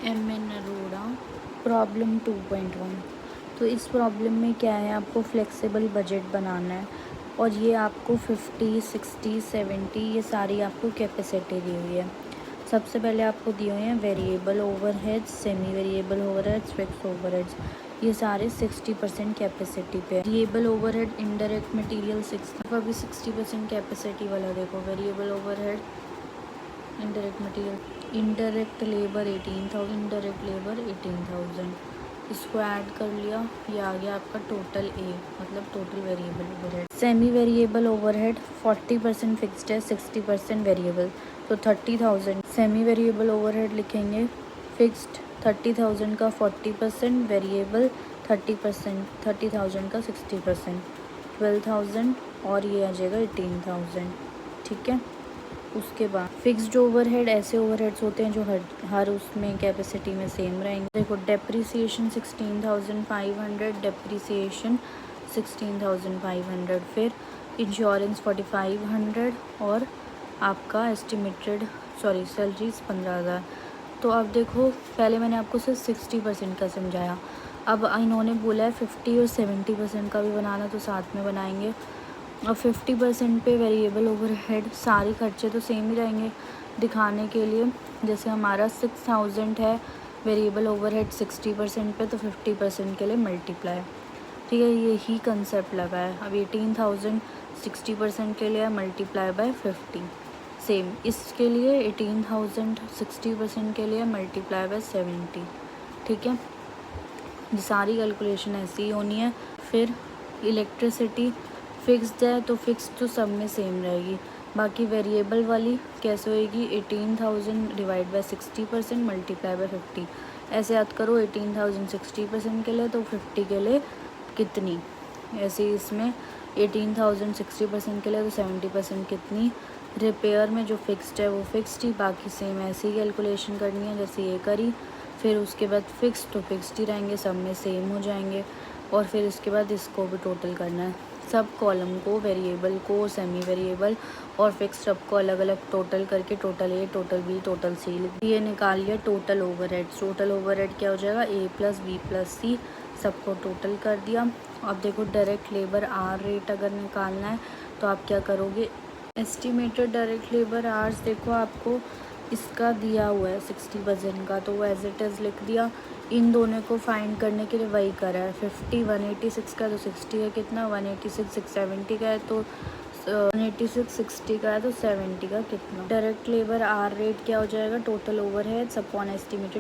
M.N.. Arora. Problem 2.1। तो इस problem में क्या है, आपको फ्लेक्सिबल बजट बनाना है और ये आपको 50, 60, 70 ये सारी आपको कैपेसिटी दी हुई है। सबसे पहले आपको दिए हुए हैं variable overheads, semi variable overheads, fix overheads. ये सारे 60% कैपेसिटी पे है। वेरिएबल ओवरहेड इनडायरेक्ट मटेरियल 60, अभी 60% कैपेसिटी वाला देखो। Variable overhead indirect material, indirect labour 18,000, indirect labour 18,000, इसको ऐड कर लिया, ये आ गया आपका टोटल ए, मतलब total variable overhead. Semi variable overhead 40% fixed है, 60% वेरिएबल, तो 30,000। सेमी वेरिएबल ओवरहेड लिखेंगे फिक्स्ड 30,000 का 40%, वेरिएबल 30%, 30,000 का 60%, 12,000 और ये आ जाएगा 18,000। ठीक है। उसके बाद फिक्स्ड ओवरहेड ऐसे ओवरहेड्स होते हैं जो हर उसमें कैपेसिटी में सेम रहेंगे। देखो डेप्रिसिएशन 16,500, डेप्रिसिएशन 16,500, फिर इंश्योरेंस 4,500 और आपका एस्टिमेटेड सैलरीज 15,000। तो अब देखो पहले मैंने आपको सिर्फ 60% का समझाया, अब इन्होंने बोला है 50 और 70% का भी बनाना, तो साथ में बनाएंगे। और 50% पे वेरिएबल ओवरहेड सारे खर्चे तो सेम ही रहेंगे दिखाने के लिए। जैसे हमारा 6,000 है वेरिएबल ओवरहेड 60% पे, तो 50% के लिए मल्टीप्लाई। ठीक है, यही कंसेप्ट लगा है। अब 18,000 60% के लिए मल्टीप्लाई बाय 50, सेम इसके लिए 18,000 60% के लिए मल्टीप्लाई बाय 70। ठीक है, ये सारी कैलकुलेशन ऐसी ही होनी है। फिर इलेक्ट्रिसिटी फिक्स्ड है तो फिक्स तो सब में सेम रहेगी, बाकी वेरिएबल वाली कैसे होएगी, 18,000 डिवाइड बाय 60% मल्टीप्लाई बाय 50। ऐसे याद करो, 18,000 60% के लिए तो 50 के लिए कितनी, ऐसे इसमें 18,000 60% के लिए तो 70% कितनी। रिपेयर में जो फिक्स्ड है वो फिक्स्ड ही, बाकी सेम ऐसे ही कैलकुलेशन करनी है जैसे ये करी। फिर उसके बाद फिक्स तो फिक्स्ड ही रहेंगे, सब में सेम हो जाएंगे। और फिर इसके बाद इसको भी टोटल करना है, सब कॉलम को, वेरिएबल को, सेमी वेरिएबल और फिक्स सबको अलग अलग टोटल करके total A, total B, total सी ये निकाल लिया टोटल ओवरहेड। टोटल ओवरहेड क्या हो जाएगा, ए प्लस बी प्लस सी, सबको टोटल कर दिया। अब देखो डायरेक्ट लेबर आर रेट अगर निकालना है तो आप क्या करोगे, एस्टिमेटेड डायरेक्ट लेबर आर्स देखो आपको इसका दिया हुआ है 60% का, तो वो एज इट इज़ लिख दिया। इन दोनों को फाइंड करने के लिए वही करा है। 50 186 का तो 60 का कितना, 186 670 का है तो 186 60 का है तो 70 का कितना। डायरेक्ट लेबर आर रेट क्या हो जाएगा, टोटल ओवरहेड्स अपॉन एस्टिमेटेड